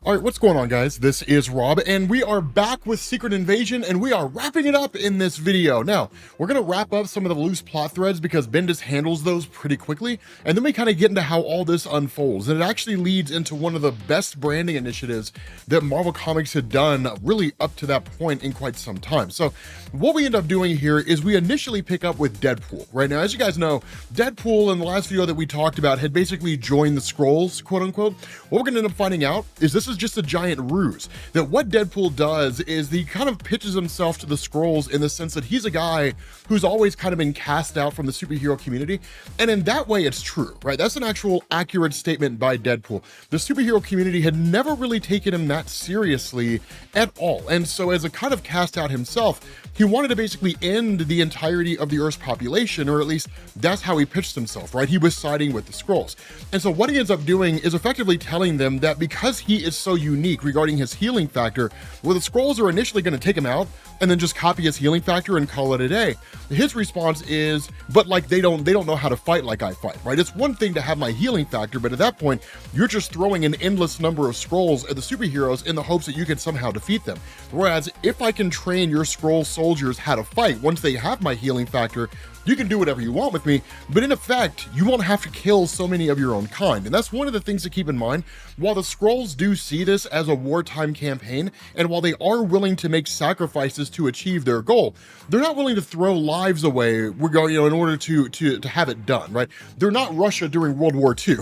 All right, what's going on, guys? This is Rob, and we are back with Secret Invasion, and we are wrapping it up in this video. Now, we're going to wrap up some of the loose plot threads because Bendis handles those pretty quickly, and then we kind of get into how all this unfolds, and it actually leads into one of the best branding initiatives that Marvel Comics had done really up to that point in quite some time. So what we end up doing here is we initially pick up with Deadpool. Right now, as you guys know, Deadpool in the last video that we talked about had basically joined the Skrulls, quote unquote. What we're going to end up finding out is this is just a giant ruse. That what Deadpool does is he kind of pitches himself to the Skrulls in the sense that he's a guy who's always kind of been cast out from the superhero community, and in that way it's true, right? That's an actual accurate statement by Deadpool. The superhero community had never really taken him that seriously at all, and so as a kind of cast out himself, he wanted to basically end the entirety of the Earth's population, or at least that's how he pitched himself, right? He was siding with the Skrulls. And so what he ends up doing is effectively telling them that because he is so unique regarding his healing factor, well, the Skrulls are initially going to take him out and then just copy his healing factor and call it a day. His response is, but like they don't know how to fight like I fight, right? It's one thing to have my healing factor, but at that point, you're just throwing an endless number of Skrulls at the superheroes in the hopes that you can somehow defeat them. Whereas if I can train your Skrull soldiers how to fight, once they have my healing factor, you can do whatever you want with me, but in effect, you won't have to kill so many of your own kind. And that's one of the things to keep in mind. While the Skrulls do see this as a wartime campaign, and while they are willing to make sacrifices to achieve their goal, they're not willing to throw lives away in order to have it done, right? They're not Russia during World War II.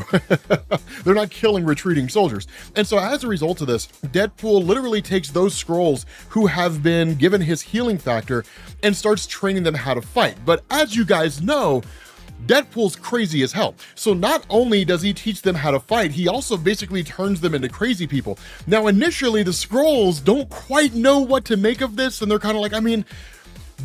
They're not killing retreating soldiers. And so as a result of this, Deadpool literally takes those Skrulls who have been given his healing factor and starts training them how to fight. But as you guys know, Deadpool's crazy as hell. So not only does he teach them how to fight, he also basically turns them into crazy people. Now, initially, the Skrulls don't quite know what to make of this, and they're kind of like, I mean,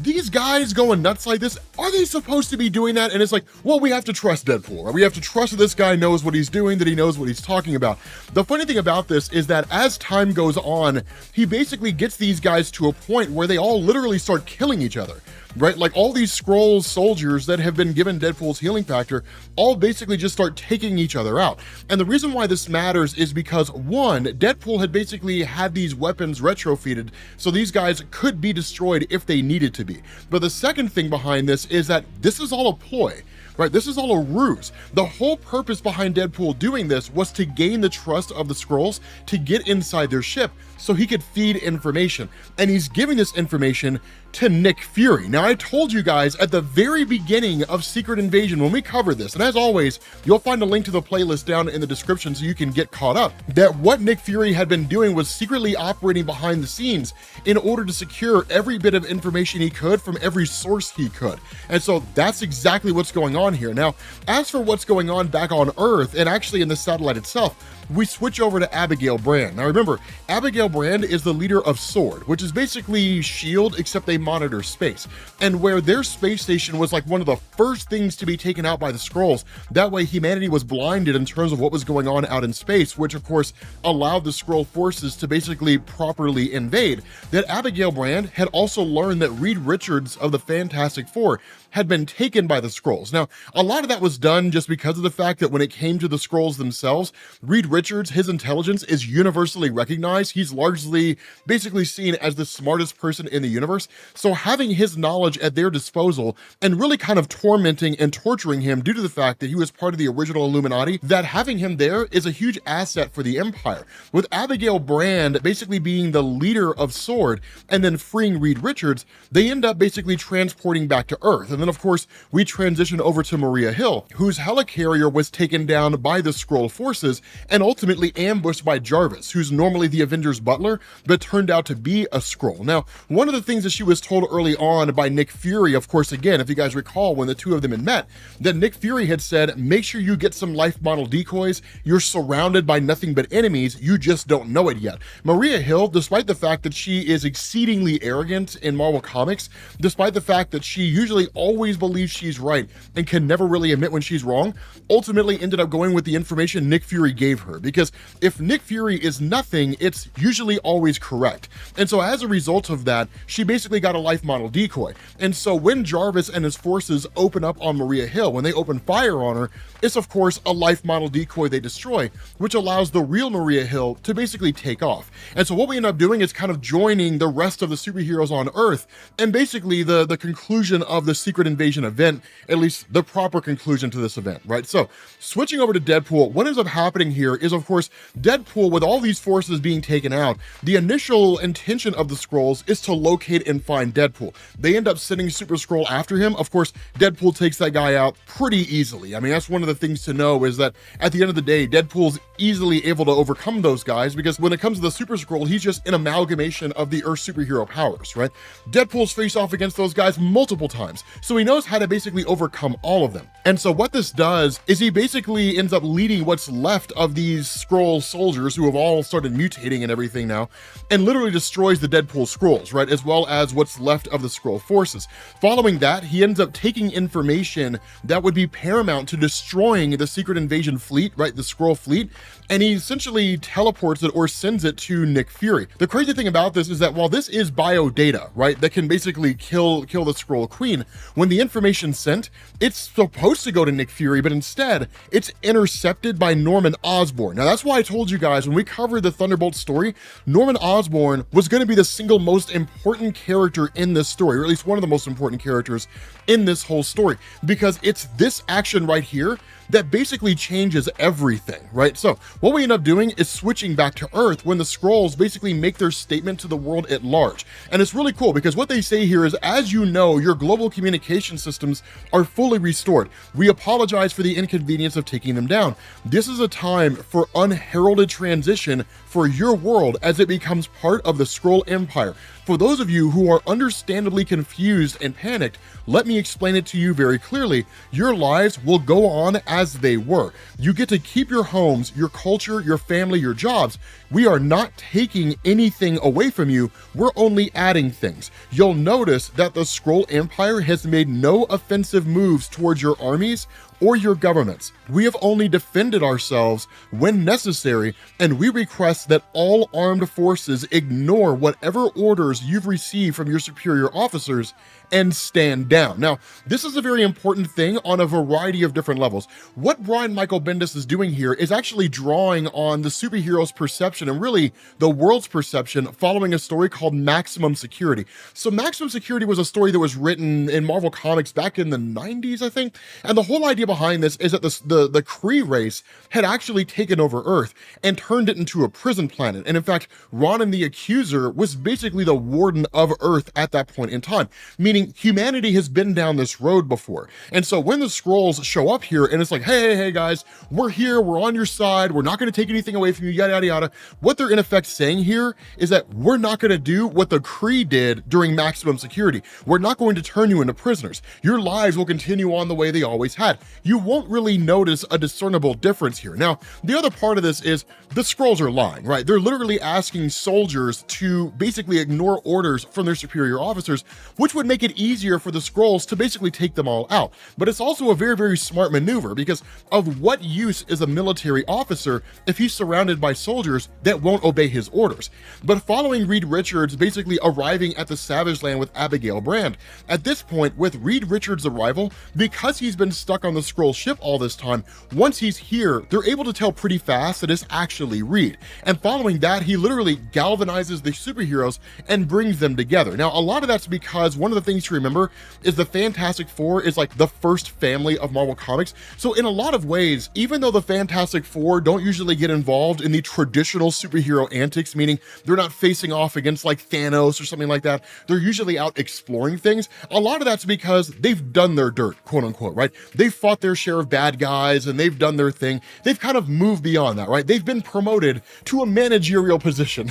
these guys going nuts like this, are they supposed to be doing that? And it's like, well, we have to trust Deadpool, right? We have to trust that this guy knows what he's doing, that he knows what he's talking about. The funny thing about this is that as time goes on, he basically gets these guys to a point where they all literally start killing each other, right? Like all these Skrull soldiers that have been given Deadpool's healing factor all basically just start taking each other out. And the reason why this matters is because, one, Deadpool had basically had these weapons retrofitted, so these guys could be destroyed if they needed to be. But the second thing behind this is that this is all a ploy. Right, this is all a ruse. The whole purpose behind Deadpool doing this was to gain the trust of the Skrulls to get inside their ship so he could feed information. And he's giving this information to Nick Fury. Now, I told you guys at the very beginning of Secret Invasion when we covered this, and as always, you'll find a link to the playlist down in the description so you can get caught up, that what Nick Fury had been doing was secretly operating behind the scenes in order to secure every bit of information he could from every source he could. And so that's exactly what's going on here. Now, as for what's going on back on Earth, and actually in the satellite itself, we switch over to Abigail Brand. Now remember, Abigail Brand is the leader of SWORD, which is basically S.H.I.E.L.D., except they monitor space. And where their space station was like one of the first things to be taken out by the Skrulls, that way humanity was blinded in terms of what was going on out in space, which of course allowed the Skrull forces to basically properly invade. That Abigail Brand had also learned that Reed Richards of the Fantastic Four had been taken by the Skrulls. Now, a lot of that was done just because of the fact that when it came to the Skrulls themselves, Reed Richards, his intelligence is universally recognized. He's largely basically seen as the smartest person in the universe. So having his knowledge at their disposal and really kind of tormenting and torturing him due to the fact that he was part of the original Illuminati, that having him there is a huge asset for the Empire. With Abigail Brand basically being the leader of SWORD and then freeing Reed Richards, they end up basically transporting back to Earth. And then, of course, we transition over to Maria Hill, whose helicarrier was taken down by the Skrull forces and ultimately ambushed by Jarvis, who's normally the Avengers' butler, but turned out to be a Skrull. Now, one of the things that she was told early on by Nick Fury, of course, again, if you guys recall when the two of them had met, that Nick Fury had said, make sure you get some life model decoys. You're surrounded by nothing but enemies. You just don't know it yet. Maria Hill, despite the fact that she is exceedingly arrogant in Marvel Comics, despite the fact that she usually always believes she's right and can never really admit when she's wrong, ultimately ended up going with the information Nick Fury gave her, because if Nick Fury is nothing, it's usually always correct. And so as a result of that, she basically got a life model decoy. And so when Jarvis and his forces open up on Maria Hill, when they open fire on her, it's of course a life model decoy they destroy, which allows the real Maria Hill to basically take off. And so what we end up doing is kind of joining the rest of the superheroes on Earth, and basically the conclusion of the Secret Invasion event, at least the proper conclusion to this event, right? So switching over to Deadpool, what ends up happening here is, of course, Deadpool, with all these forces being taken out, the initial intention of the Skrulls is to locate and find Deadpool. They end up sending Super Skrull after him. Of course, Deadpool takes that guy out pretty easily. I mean, that's one of the things to know, is that at the end of the day, Deadpool's easily able to overcome those guys, because when it comes to the Super Skrull, he's just an amalgamation of the Earth superhero powers, right? Deadpool's faced off against those guys multiple times, so he knows how to basically overcome all of them. And so what this does is he basically ends up leading what's left of these Skrull soldiers, who have all started mutating and everything now, and literally destroys the Deadpool Skrulls, right? As well as what's left of the Skrull forces. Following that, he ends up taking information that would be paramount to destroying the Secret Invasion fleet, right? The Skrull fleet, and he essentially teleports it or sends it to Nick Fury. The crazy thing about this is that while this is bio data, right, that can basically kill the Skrull Queen, when the information's sent, it's supposed to go to Nick Fury, but instead it's intercepted by Norman Osborn. Now that's why I told you guys when we covered the Thunderbolt story, Norman Osborn was going to be the single most important character in this story, or at least one of the most important characters in this whole story, because it's this action right here that basically changes everything, right? So what we end up doing is switching back to Earth when the Skrulls basically make their statement to the world at large. And it's really cool, because what they say here is, as you know, your global communication systems are fully restored. We apologize for the inconvenience of taking them down. This is a time for unheralded transition for your world as it becomes part of the Skrull Empire. For those of you who are understandably confused and panicked, let me explain it to you very clearly. Your lives will go on as they were. You get to keep your homes, your culture, your family, your jobs. We are not taking anything away from you. We're only adding things. You'll notice that the Skrull Empire has made no offensive moves towards your armies or your governments. We have only defended ourselves when necessary, and we request that all armed forces ignore whatever orders you've received from your superior officers and stand down. Now, this is a very important thing on a variety of different levels. What Brian Michael Bendis is doing here is actually drawing on the superhero's perception, and really the world's perception, following a story called Maximum Security. So Maximum Security was a story that was written in Marvel Comics back in the 90s, I think. And the whole idea behind this is that the Kree race had actually taken over Earth and turned it into a prison planet. And in fact, Ronan the Accuser was basically the warden of Earth at that point in time, meaning humanity has been down this road before. And so when the Skrulls show up here and it's like, hey guys, we're here, we're on your side, we're not going to take anything away from you, yada yada yada, what they're in effect saying here is that we're not going to do what the Kree did during Maximum Security. We're not going to turn you into prisoners. Your lives will continue on the way they always had. You won't really notice a discernible difference here. Now, the other part of this is the Skrulls are lying, right? They're literally asking soldiers to basically ignore orders from their superior officers, which would make it easier for the Skrulls to basically take them all out. But it's also a very, very smart maneuver, because of what use is a military officer if he's surrounded by soldiers that won't obey his orders? But following Reed Richards basically arriving at the Savage Land with Abigail Brand, at this point, with Reed Richards' arrival, because he's been stuck on the Skrull ship all this time, once he's here, they're able to tell pretty fast that it's actually Reed. And following that, he literally galvanizes the superheroes and brings them together. Now, a lot of that's because one of the things to remember is the Fantastic Four is like the first family of Marvel Comics. So in a lot of ways, even though the Fantastic Four don't usually get involved in the traditional superhero antics, meaning they're not facing off against like Thanos or something like that, they're usually out exploring things. A lot of that's because they've done their dirt, quote unquote, right? They've fought fought their share of bad guys and they've done their thing. They've kind of moved beyond that, right? They've been promoted to a managerial position.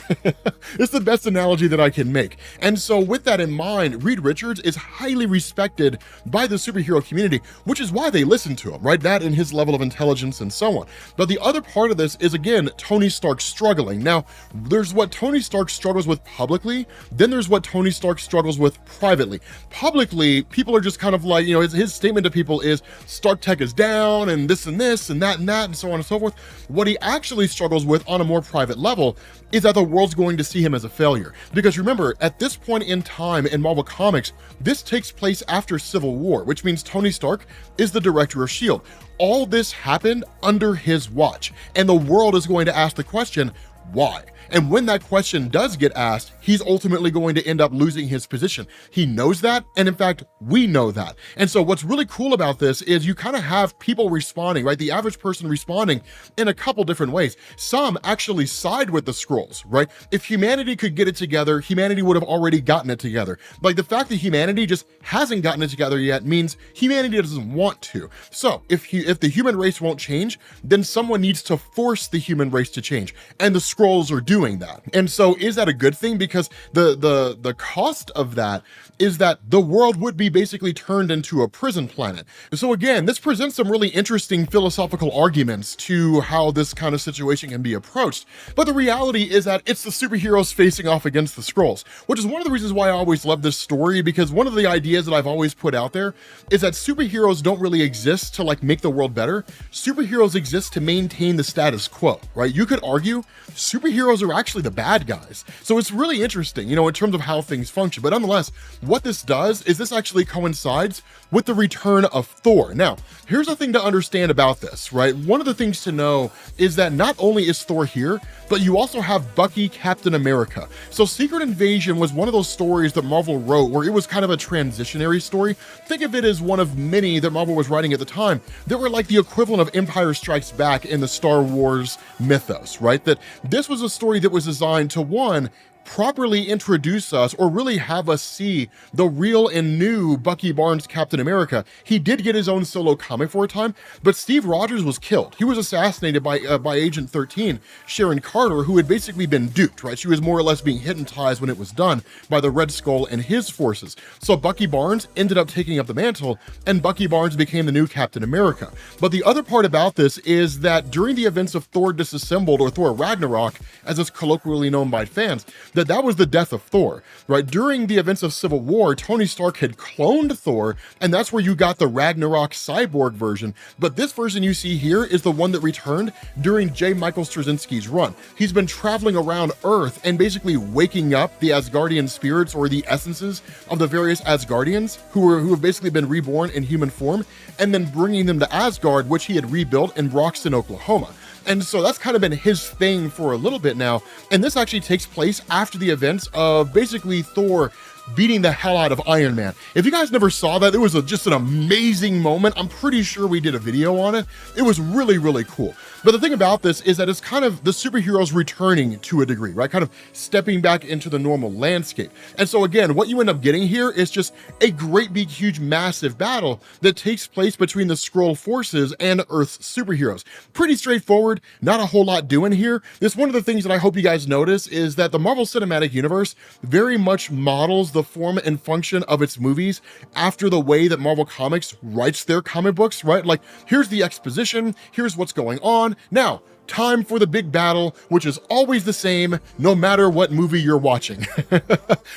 It's the best analogy that I can make. And so with that in mind, Reed Richards is highly respected by the superhero community, which is why they listen to him, right? That and his level of intelligence and so on. But the other part of this is, again, Tony Stark struggling. Now, there's what Tony Stark struggles with publicly, then there's what Tony Stark struggles with privately. Publicly, people are just kind of like, his statement to people is Stark Tech is down and this and this and that and so on and so forth. What he actually struggles with on a more private level is that the world's going to see him as a failure. Because remember, at this point in time in Marvel Comics, this takes place after Civil War, which means Tony Stark is the director of S.H.I.E.L.D. All this happened under his watch, and the world is going to ask the question, why? And when that question does get asked, he's ultimately going to end up losing his position. He knows that, and in fact, we know that. And so what's really cool about this is you kind of have people responding, right? The average person responding in a couple different ways. Some actually side with the Skrulls, right? If humanity could get it together, humanity would have already gotten it together. Like the fact that humanity just hasn't gotten it together yet means humanity doesn't want to. So if the human race won't change, then someone needs to force the human race to change. And the Skrulls are doing that. And so is that a good thing? Because the cost of that is that the world would be basically turned into a prison planet. So again, this presents some really interesting philosophical arguments to how this kind of situation can be approached. But the reality is that it's the superheroes facing off against the Skrulls, which is one of the reasons why I always love this story, because one of the ideas that I've always put out there is that superheroes don't really exist to like make the world better. Superheroes exist to maintain the status quo, right? You could argue superheroes are actually the bad guys. So it's really interesting, in terms of how things function. But nonetheless, what this does is this actually coincides with the return of Thor. Now, here's the thing to understand about this, right? One of the things to know is that not only is Thor here, but you also have Bucky, Captain America. So Secret Invasion was one of those stories that Marvel wrote where it was kind of a transitionary story. Think of it as one of many that Marvel was writing at the time that were like the equivalent of Empire Strikes Back in the Star Wars mythos, right? That this was a story that was designed to, one, properly introduce us or really have us see the real and new Bucky Barnes Captain America. He did get his own solo comic for a time, but Steve Rogers was killed. He was assassinated by Agent 13, Sharon Carter, who had basically been duped, right? She was more or less being hypnotized when it was done by the Red Skull and his forces. So Bucky Barnes ended up taking up the mantle, and Bucky Barnes became the new Captain America. But the other part about this is that during the events of Thor Disassembled, or Thor Ragnarok, as it's colloquially known by fans, that was the death of Thor, right? During the events of Civil War, Tony Stark had cloned Thor, and that's where you got the Ragnarok cyborg version. But this version you see here is the one that returned during J. Michael Straczynski's run. He's been traveling around Earth and basically waking up the Asgardian spirits, or the essences of the various Asgardians who have basically been reborn in human form, and then bringing them to Asgard, which he had rebuilt in Broxton, Oklahoma. And so that's kind of been his thing for a little bit now. And this actually takes place after the events of basically Thor beating the hell out of Iron Man. If you guys never saw that, it was just an amazing moment. I'm pretty sure we did a video on it. It was really, really cool. But the thing about this is that it's kind of the superheroes returning to a degree, right? Kind of stepping back into the normal landscape. And so again, what you end up getting here is just a great big, huge, massive battle that takes place between the Skrull forces and Earth's superheroes. Pretty straightforward, not a whole lot doing here. This one of the things that I hope you guys notice is that the Marvel Cinematic Universe very much models the form and function of its movies after the way that Marvel Comics writes their comic books, right? Like, here's the exposition, here's what's going on. Now, time for the big battle, which is always the same, no matter what movie you're watching,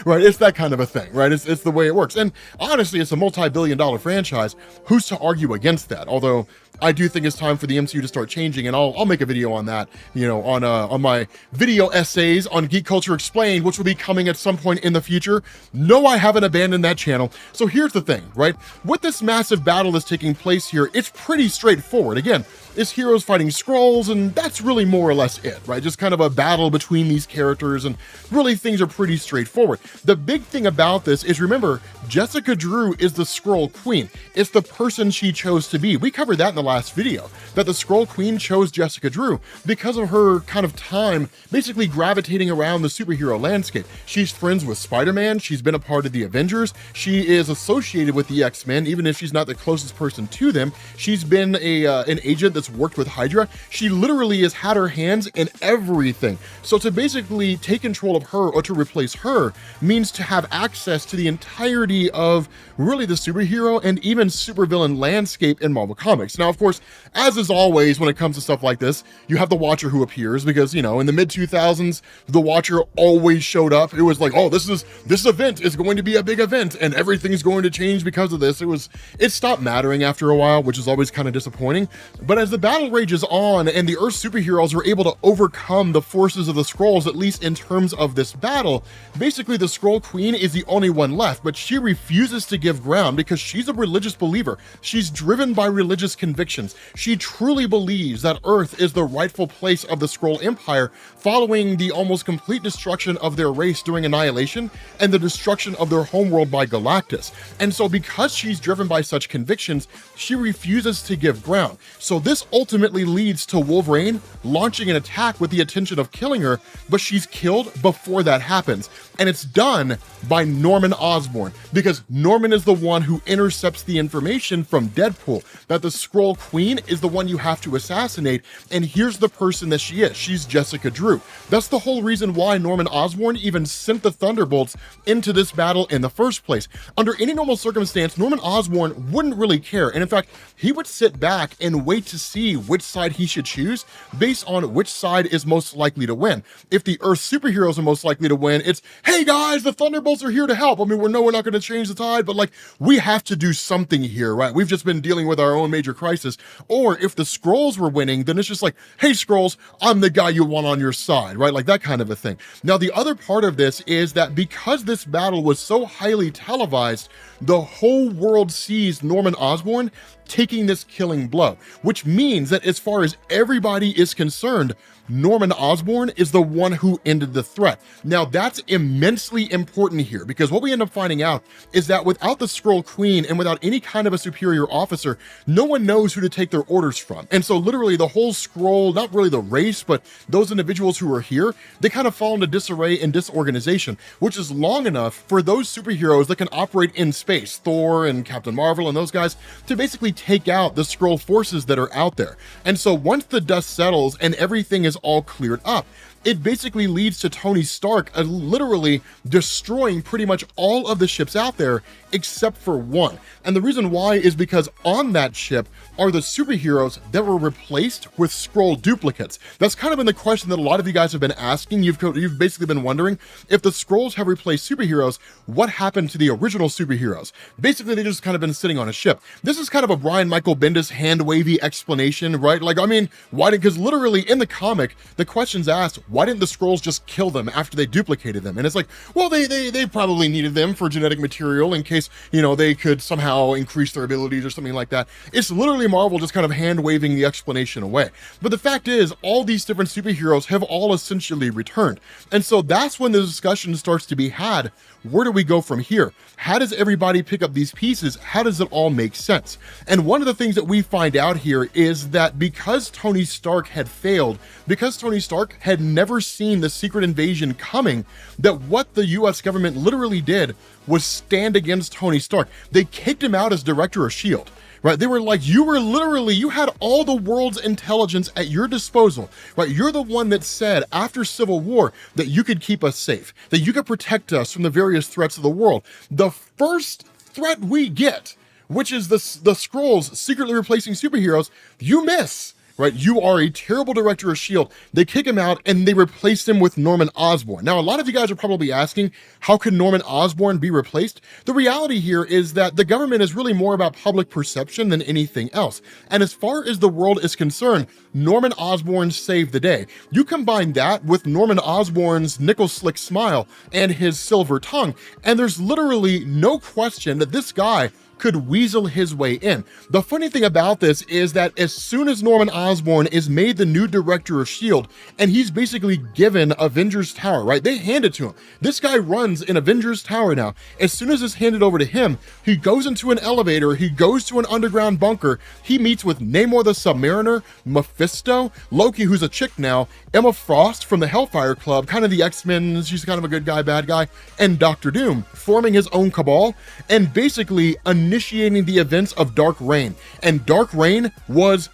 right? It's that kind of a thing, right? It's the way it works. And honestly, it's a multi-billion-dollar franchise. Who's to argue against that? Although I do think it's time for the MCU to start changing, and I'll make a video on that, on my video essays on Geek Culture Explained, which will be coming at some point in the future. No, I haven't abandoned that channel. So here's the thing, right? With this massive battle that's taking place here, it's pretty straightforward. Again, it's heroes fighting Skrulls, and that's really more or less it, right? Just kind of a battle between these characters, and really things are pretty straightforward. The big thing about this is, remember, Jessica Drew is the Skrull Queen. It's the person she chose to be. We covered that in the the last video, that the Skrull Queen chose Jessica Drew because of her kind of time basically gravitating around the superhero landscape. She's friends with Spider-Man, she's been a part of the Avengers, she is associated with the X-Men, even if she's not the closest person to them. She's been an agent that's worked with Hydra. She literally has had her hands in everything. So to basically take control of her or to replace her means to have access to the entirety of really the superhero and even supervillain landscape in Marvel Comics. Now, of course, as is always when it comes to stuff like this, you have the Watcher who appears because, you know, in the mid-2000s, the Watcher always showed up. It was like, oh, this event is going to be a big event and everything's going to change because of this. It stopped mattering after a while, which is always kind of disappointing. But as the battle rages on and the Earth superheroes are able to overcome the forces of the Skrulls, at least in terms of this battle, basically the Skrull Queen is the only one left, but she refuses to give ground because she's a religious believer. She's driven by religious convictions. She truly believes that Earth is the rightful place of the Skrull Empire following the almost complete destruction of their race during Annihilation and the destruction of their homeworld by Galactus. And so because she's driven by such convictions, she refuses to give ground. So this ultimately leads to Wolverine launching an attack with the intention of killing her, but she's killed before that happens. And it's done by Norman Osborn, because Norman is the one who intercepts the information from Deadpool that the Skrull Queen is the one you have to assassinate, and here's the person that she is. She's Jessica Drew. That's the whole reason why Norman Osborn even sent the Thunderbolts into this battle in the first place. Under any normal circumstance, Norman Osborn wouldn't really care, and in fact, he would sit back and wait to see which side he should choose based on which side is most likely to win. If the Earth superheroes are most likely to win, it's, hey guys, the Thunderbolts are here to help. I mean, we're not going to change the tide, but like, we have to do something here, right? We've just been dealing with our own major crisis. Or if the Skrulls were winning, then it's just like, hey Skrulls, I'm the guy you want on your side, right? Like that kind of a thing. Now, the other part of this is that because this battle was so highly televised, the whole world sees Norman Osborn taking this killing blow, which means that as far as everybody is concerned, Norman Osborn is the one who ended the threat. Now, that's immensely important here, because what we end up finding out is that without the Skrull Queen and without any kind of a superior officer, no one knows who to take their orders from. And so literally the whole Skrull, not really the race, but those individuals who are here, they kind of fall into disarray and disorganization, which is long enough for those superheroes that can operate in space, Thor and Captain Marvel and those guys, to basically take out the Skrull forces that are out there. And so once the dust settles and everything is all cleared up, it basically leads to Tony Stark literally destroying pretty much all of the ships out there except for one. And the reason why is because on that ship are the superheroes that were replaced with Skrull duplicates. That's kind of been the question that a lot of you guys have been asking. You've basically been wondering, if the Skrulls have replaced superheroes, what happened to the original superheroes? Basically, they just kind of been sitting on a ship. This is kind of a Brian Michael Bendis hand-wavy explanation, right? Like, I mean, why did, because literally in the comic, the question's asked, why didn't the Skrulls just kill them after they duplicated them? And it's like, well, they probably needed them for genetic material in case, you know, they could somehow increase their abilities or something like that. It's literally Marvel just kind of hand-waving the explanation away. But the fact is, all these different superheroes have all essentially returned. And so that's when the discussion starts to be had. Where do we go from here? How does everybody pick up these pieces? How does it all make sense? And one of the things that we find out here is that because Tony Stark had failed, because Tony Stark had never seen the secret invasion coming, that what the US government literally did was stand against Tony Stark. They kicked him out as director of S.H.I.E.L.D. Right? They were like, you had all the world's intelligence at your disposal, right? You're the one that said after Civil War that you could keep us safe, that you could protect us from the various threats of the world. The first threat we get, which is the Skrulls secretly replacing superheroes, you miss. Right? You are a terrible director of S.H.I.E.L.D. They kick him out and they replace him with Norman Osborn. Now, a lot of you guys are probably asking, how can Norman Osborn be replaced? The reality here is that the government is really more about public perception than anything else. And as far as the world is concerned, Norman Osborn saved the day. You combine that with Norman Osborn's nickel slick smile and his silver tongue, and there's literally no question that this guy could weasel his way in. The funny thing about this is that as soon as Norman Osborn is made the new director of S.H.I.E.L.D., and he's basically given Avengers Tower, right? They hand it to him. This guy runs in Avengers Tower now. As soon as it's handed over to him, he goes into an elevator, he goes to an underground bunker, he meets with Namor the Submariner, Mephisto, Loki, who's a chick now, Emma Frost from the Hellfire Club, kind of the X-Men, she's kind of a good guy, bad guy, and Dr. Doom, forming his own cabal, and basically initiating the events of Dark Reign. And Dark Reign was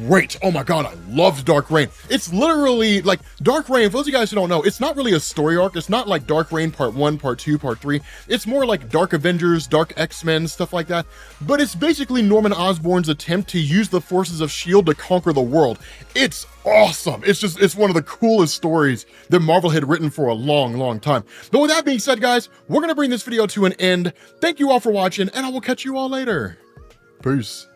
great. Oh my god, I loved Dark Reign. It's literally like Dark Reign, for those of you guys who don't know, it's not really a story arc. It's not like Dark Reign part 1, part 2, part 3. It's more like Dark Avengers, Dark X-Men, stuff like that. But it's basically Norman Osborn's attempt to use the forces of S.H.I.E.L.D. to conquer the world. It's awesome. It's one of the coolest stories that Marvel had written for a long time. But with that being said, guys, we're gonna bring this video to an end. Thank you all for watching, and I will catch you all later. Peace.